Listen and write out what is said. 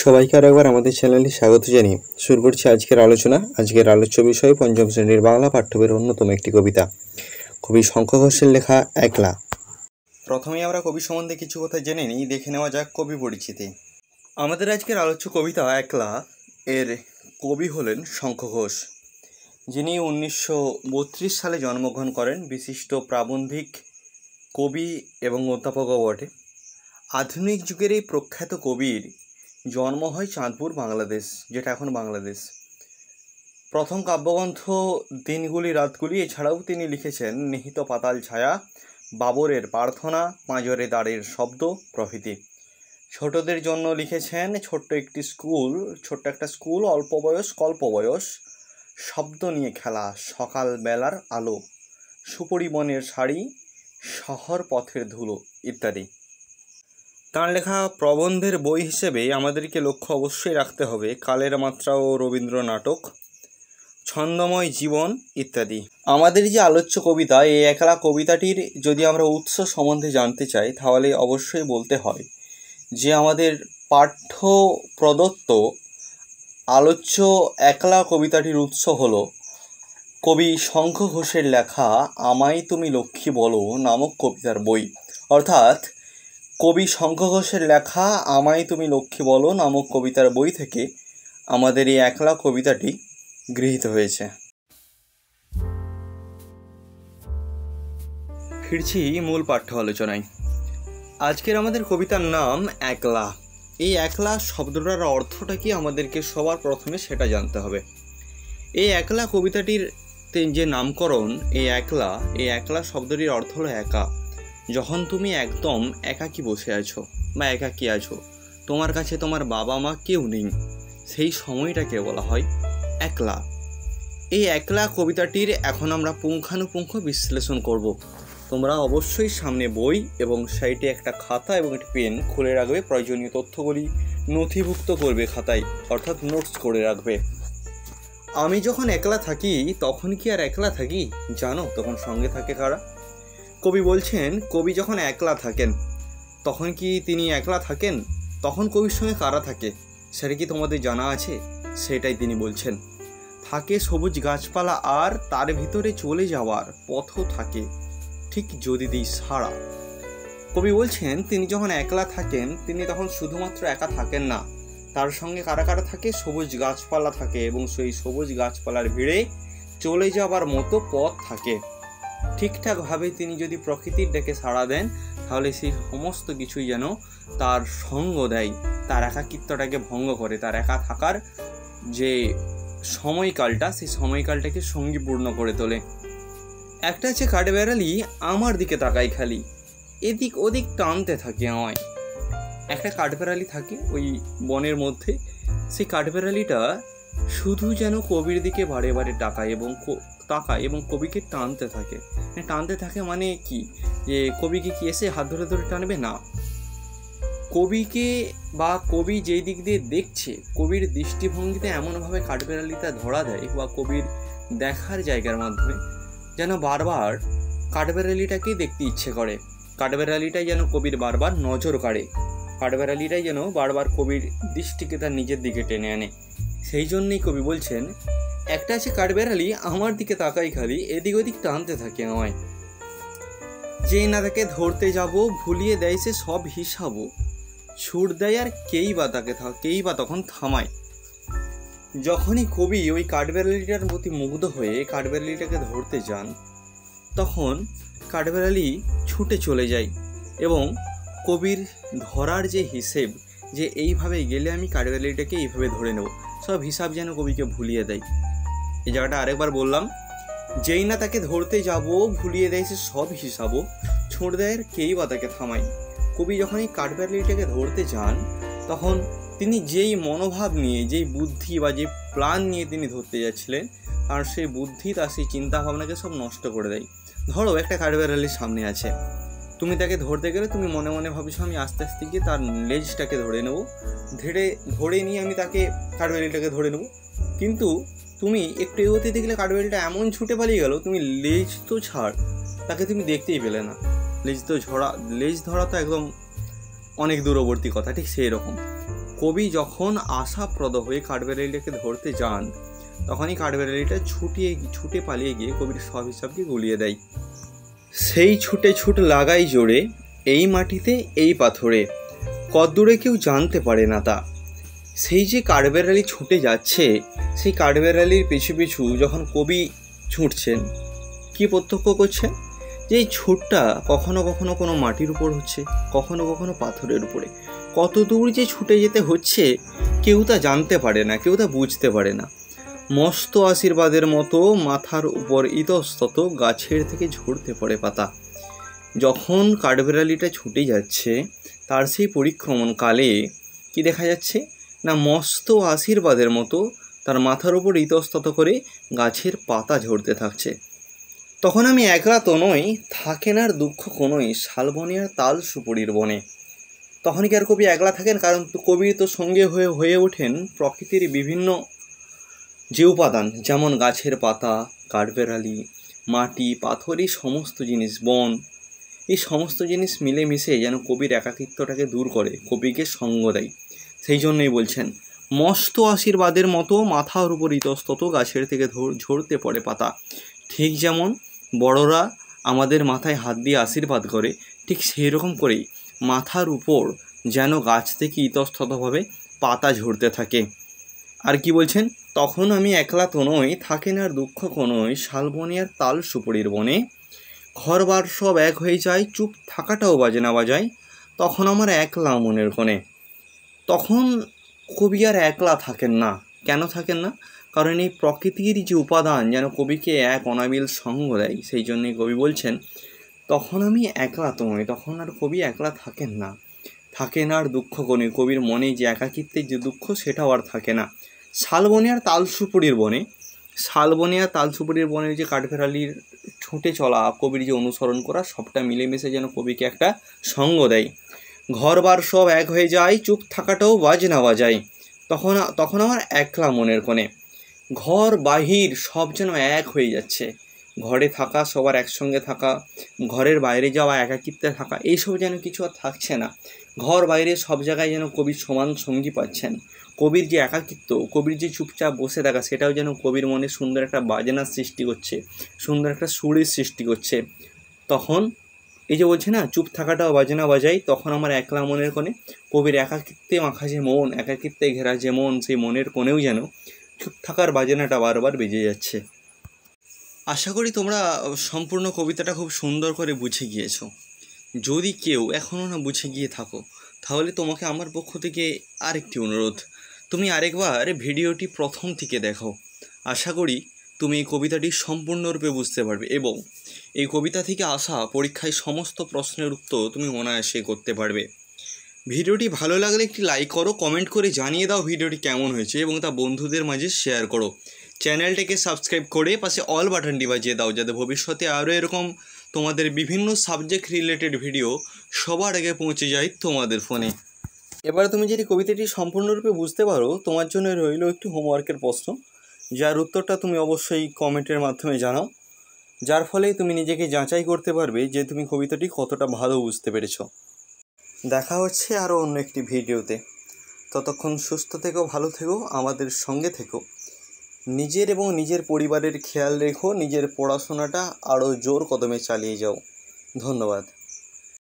সবাইকে আরো একবার আমাদের চ্যানেলে স্বাগত জানিয়ে শুরু করছি আজকের আলোচনা। আজকের আলোচ্য বিষয় পঞ্চম শ্রেণীর বাংলা পাঠ্যবইয়ের অন্যতম একটি কবিতা, কবি শঙ্খ ঘোষের লেখা একলা। প্রথমেই আমরা কবি সম্বন্ধে কিছু কথা জেনে নিই, দেখে নেওয়া যাক কবি পরিচিতি। আমাদের আজকের আলোচ্য কবিতা একলা এর কবি হলেন শঙ্খ ঘোষ, যিনি 1932 সালে জন্মগ্রহণ করেন। বিশিষ্ট প্রাবন্ধিক, কবি এবং অধ্যাপকও বটে। আধুনিক যুগের এই প্রখ্যাত কবির জন্ম হয় চাঁদপুর, বাংলাদেশ, যেটা এখন বাংলাদেশ। প্রথম কাব্যগ্রন্থ দিনগুলি রাতগুলি, এছাড়াও তিনি লিখেছেন নিহিত পাতাল ছায়া, বাবরের প্রার্থনা, পাঁজরে দাঁড়ের শব্দ প্রভৃতি। ছোটদের জন্য লিখেছেন ছোট্ট একটা স্কুল, অল্প বয়স কল্প বয়স, শব্দ নিয়ে খেলা, সকাল বেলার আলো, সুপরিবনের শাড়ি, শহর পথের ধুলো ইত্যাদি। তাঁর লেখা প্রবন্ধের বই হিসেবে আমাদেরকে লক্ষ্য অবশ্যই রাখতে হবে কালের মাত্রা ও রবীন্দ্র নাটক, ছন্দময় জীবন ইত্যাদি। আমাদের যে আলোচ্য কবিতা এই একলা কবিতাটির যদি আমরা উৎস সম্বন্ধে জানতে চাই, তাহলে অবশ্যই বলতে হয় যে আমাদের পাঠ্য প্রদত্ত আলোচ্য একলা কবিতাটির উৎস হলো কবি শঙ্খ ঘোষের লেখা আমায় তুমি লক্ষ্মী বলো নামক কবিতার বই। অর্থাৎ কবি শঙ্খ ঘোষের লেখা আমায় তুমি লক্ষ্মী বলো নামক কবিতার বই থেকে আমাদের এই একলা কবিতাটি গৃহীত হয়েছে। ফিরছি মূল পাঠ্য আলোচনায়। আজকের আমাদের কবিতার নাম একলা। এই একলা শব্দটার অর্থটা কি আমাদেরকে সবার প্রথমে সেটা জানতে হবে। এই একলা কবিতাটির যে নামকরণ, এই একলা শব্দটির অর্থ হলো একা। যখন তুমি একদম একাকী বসে আছো বা একাকী আছো, তোমার কাছে তোমার বাবা মা কেউ নেই, সেই সময়টাকে বলা হয় একলা। এই একলা কবিতাটির এখন আমরা পুঙ্খানুপুঙ্খ বিশ্লেষণ করব। তোমরা অবশ্যই সামনে বই এবং সাইডে একটা খাতা এবং একটি পেন খুলে রাখবে, প্রয়োজনীয় তথ্যগুলি নথিভুক্ত করবে খাতায়, অর্থাৎ নোটস করে রাখবে। আমি যখন একলা থাকি তখন কি আর একলা থাকি জানো? তখন সঙ্গে থাকে কারা? কবি বলছেন কবি যখন একলা থাকেন তখন কি তিনি একলা থাকেন? তখন কবির সঙ্গে কারা থাকে সেটা কি তোমাদের জানা আছে? সেটাই তিনি বলছেন। থাকে সবুজ গাছপালা আর তার ভিতরে চলে যাওয়ার পথও থাকে, ঠিক যদি দিই সাড়া। কবি বলছেন তিনি যখন একলা থাকেন তিনি তখন শুধুমাত্র একা থাকেন না, তার সঙ্গে কারা কারা থাকে? সবুজ গাছপালা থাকে এবং সেই সবুজ গাছপালার ভিড়ে চলে যাবার মতো পথ থাকে। ঠিকঠাকভাবে তিনি যদি প্রকৃতির ডেকে সাড়া দেন তাহলে সেই সমস্ত কিছুই যেন তার সঙ্গ দেয়, তার একাকিত্বটাকে ভঙ্গ করে, তার একা থাকার যে সময়কালটা সেই সময়কালটাকে সঙ্গীপূর্ণ করে তোলে। একটা আছে কাঠবেড়ালি আমার দিকে তাকাই খালি, এদিক ওদিক টানতে থাকে আমায়। একটা কাঠবেড়ালি থাকে ওই বনের মধ্যে, সেই কাঠবেড়ালিটা শুধু যেন কবির দিকে বারে বারে তাকায় এবং কবিকে টানতে থাকে। মানে কি, যে কবিকে কি এসে হাত ধরে ধরে টানবে? না, কবিকে বা কবি যেই দিক দিয়ে দেখছে কবির দৃষ্টিভঙ্গিতে এমনভাবে কাঠবেড়ালিটা ধরা দেয় বা কবির দেখার জায়গার মাধ্যমে যেন বারবার কাঠবেড়ালিটাকেই দেখতে ইচ্ছে করে। কাঠবেড়ালিটাই যেন কবির বারবার নজর কাড়ে, কাঠবেড়ালিটাই যেন বারবার কবির দৃষ্টিকে তার নিজের দিকে টেনে আনে। সেই জন্যেই কবি বলছেন একটা আছে কাঠবেড়ালি আমার দিকে তাকাই খালি, এদিক ওদিক টানতে থাকে আমায়। যেই না তাকে ধরতে যাব ভুলিয়ে দেয় সে সব হিসাবও, ছুট দেয় আর কেই বা তখন থামায়। যখনই কবি ওই কাঠবেড়ালিটার প্রতি মুগ্ধ হয়ে কাঠবেড়ালিটাকে ধরতে যান তখন কাঠবেড়ালি ছুটে চলে যায় এবং কবির ধরার যে হিসেব, যে এইভাবে গেলে আমি কাঠবেড়ালিটাকে এইভাবে ধরে নেব, সব হিসাব যেন কবিকে ভুলিয়ে দেয়। এই জায়গাটা আরেকবার বললাম, যেই না তাকে ধরতে যাব ভুলিয়ে দেয় সে সব হিসাবও, ছুঁড় দেয় আর কেই বা তাকে থামায়। কবি যখন এই কাঠবেড়ালিটাকে ধরতে যান তখন তিনি যেই মনোভাব নিয়ে, যেই বুদ্ধি বা যে প্ল্যান নিয়ে তিনি ধরতে যাচ্ছিলেন, আর সেই বুদ্ধি তার সেই চিন্তাভাবনাকে সব নষ্ট করে দেয়। ধরো একটা কাঠবেড়ালির সামনে আছে, তুমি তাকে ধরতে গেলে তুমি মনে মনে ভাবছো আমি আস্তে আস্তে গিয়ে তার লেজটাকে ধরে নেবো, ধরে নিয়ে আমি তাকে কাঠবেড়ালিটাকে ধরে নেবো। কিন্তু তুমি একটু এগোতে দেখলে কাঠবেড়ালিটা এমন ছুটে পালিয়ে গেল, তুমি লেজ তো ছাড়, তাকে তুমি দেখতেই পেলে না। লেজ ধরা তো একদম অনেক দূরবর্তী কথা। ঠিক সেই রকম কবি যখন আশাপ্রদ হয়ে কাঠবেড়ালিটাকে ধরতে যান, তখনই কাঠবেড়ালিটা ছুটে পালিয়ে গিয়ে কবির সব হিসাবকে গুলিয়ে দেয়। সেই ছুটে ছুট লাগাই জোরে, এই মাটিতে এই পাথরে, কদ্দূরে কেউ জানতে পারে না তা। সেই যে কাঠবেড়ালি ছুটে যাচ্ছে, সেই কাঠবেড়ালির পিছু পিছু যখন কবি ছুটছেন, কি প্রত্যক্ষ করছেন? যে এই ছুটটা কখনো কখনো কোনো মাটির উপর হচ্ছে, কখনো কখনো পাথরের উপরে। কত দূর যে ছুটে যেতে হচ্ছে কেউ তা জানতে পারে না, কেউ তা বুঝতে পারে না। মস্ত আশীর্বাদের মতো মাথার উপর ইতস্তত গাছের থেকে ঝরতে পড়ে পাতা। যখন কাঠবেড়ালিটা ছুটে যাচ্ছে, তার সেই পরিক্রমণ কালে কি দেখা যাচ্ছে না, মস্ত আশীর্বাদের মতো তার মাথার উপর ইতস্তত করে গাছের পাতা ঝরতে থাকছে। তখন আমি একলা তো নই, থাকেন আর দুঃখ কোনোই, শালবনে আর তাল সুপুরির বনে। তখন কি আর কবি একলা থাকেন? কারণ কবির তো সঙ্গে হয়ে ওঠেন প্রকৃতির বিভিন্ন যে উপাদান, যেমন গাছের পাতা, কাঠবেড়ালি, মাটি, পাথর, এই সমস্ত জিনিস, বন, এই সমস্ত জিনিস মিলেমিশে যেন কবির একাকিত্বটাকে দূর করে, কবিকে সঙ্গ দেয়। সেই জন্যই বলছেন, মস্ত আশীর্বাদের মতো মাথার উপর ইতস্তত গাছের থেকে ঝরতে পড়ে পাতা। ঠিক যেমন বড়রা আমাদের মাথায় হাত দিয়ে আশীর্বাদ করে, ঠিক সেই রকম করেই মাথার উপর যেন গাছ থেকে ইতস্ততভাবে পাতা ঝরতে থাকে। আর কি বলছেন? তখন আমি একলা তো নই, থাকেন আর দুঃখ কোনোই, শালবনে আর তাল সুপুরির বনে। ঘরবার সব এক হয়ে যায়, চুপ থাকাটাও বাজে না বাজায়, তখন আমার একলা মনের কোণে। তখন কবি আর একলা থাকেন না। কেন থাকেন না? কারণ এই প্রকৃতির যে উপাদান যেন কবিকে এক অনাবিল সঙ্গ দেয়। সেই জন্যই কবি বলছেন, তখন আমি একলা তো নই, তখন আর কবি একলা থাকেন না। থাকেন আর দুঃখ কোণে, কবির মনে যে একাকিত্বের যে দুঃখ, সেটাও আর থাকে না। শালবনে আর তাল সুপুরির বনে, শালবনে আর তাল সুপুরির বনে যে কাঠবেড়ালির ছুটে চলা, কবির যে অনুসরণ করা, সবটা মিলেমিশে যেন কবিকে একটা সঙ্গ দেয়। ঘরবার সব এক হয়ে যায়, চুপ থাকাটাও বাজে না বাজায়, তখন আমার একলা মনের কোণে। ঘর বাহির সব যেন এক হয়ে যাচ্ছে। ঘরে থাকা, সবার একসঙ্গে থাকা, ঘরের বাইরে যাওয়া, একাকিত্বে থাকা, এইসব যেন কিছু আর থাকছে না। ঘর বাইরে সব জায়গায় যেন কবির সমান সঙ্গী পাচ্ছেন। কবির যে একাকিত্ব, কবির যে চুপচাপ বসে থাকা, সেটাও যেন কবির মনে সুন্দর একটা বাজনার সৃষ্টি করছে, সুন্দর একটা সুরের সৃষ্টি করছে। তখন এই যে বলছে না, চুপ থাকাটাও বাজনা বাজাই, তখন আমার একলা মনের কোণে। কবির একাকিত্বে মাখা যে মন, একাকিত্বে ঘেরা যে মন, সেই মনের কোণেও যেন চুপ থাকার বাজনাটা বারবার বেজে যাচ্ছে। আশা করি তোমরা সম্পূর্ণ কবিতাটা খুব সুন্দর করে বুঝে গিয়েছো। যদি কেউ এখনও না বুঝে গিয়ে থাকো, তাহলে তোমাকে আমার পক্ষ থেকে আরেকটি অনুরোধ, তুমি আরেকবার ভিডিওটি প্রথম থেকে দেখো। আশা করি তুমি এই কবিতাটি সম্পূর্ণরূপে বুঝতে পারবে এবং এই কবিতা থেকে আসা পরীক্ষায় সমস্ত প্রশ্নের উত্তর তুমি অনায়াসে করতে পারবে। ভিডিওটি ভালো লাগলে একটি লাইক করো, কমেন্ট করে জানিয়ে দাও ভিডিওটি কেমন হয়েছে এবং তা বন্ধুদের মাঝে শেয়ার করো। চ্যানেলটিকে সাবস্ক্রাইব করে পাশে অল বাটনটি বাজিয়ে দাও, যাতে ভবিষ্যতে আরও এরকম তোমাদের বিভিন্ন সাবজেক্ট রিলেটেড ভিডিও সবার আগে পৌঁছে যায় তোমাদের ফোনে। এবার তুমি যদি কবিতাটি সম্পূর্ণরূপে বুঝতে পারো, তোমার জন্য রইল একটি হোমওয়ার্কের প্রশ্ন, যার উত্তরটা তুমি অবশ্যই কমেন্টের মাধ্যমে জানাও, যার ফলে তুমি নিজেকে যাচাই করতে পারবে যে তুমি কবিতাটি কতটা ভালো বুঝতে পেরেছো। দেখা হচ্ছে আরও অন্য একটি ভিডিওতে। ততক্ষণ সুস্থ থেকো, ভালো থেকো, আমাদের সঙ্গে থেকো। নিজের এবং নিজের পরিবারের খেয়াল রেখো, নিজের পড়াশোনাটা আরও জোর কদমে চালিয়ে যাও। ধন্যবাদ।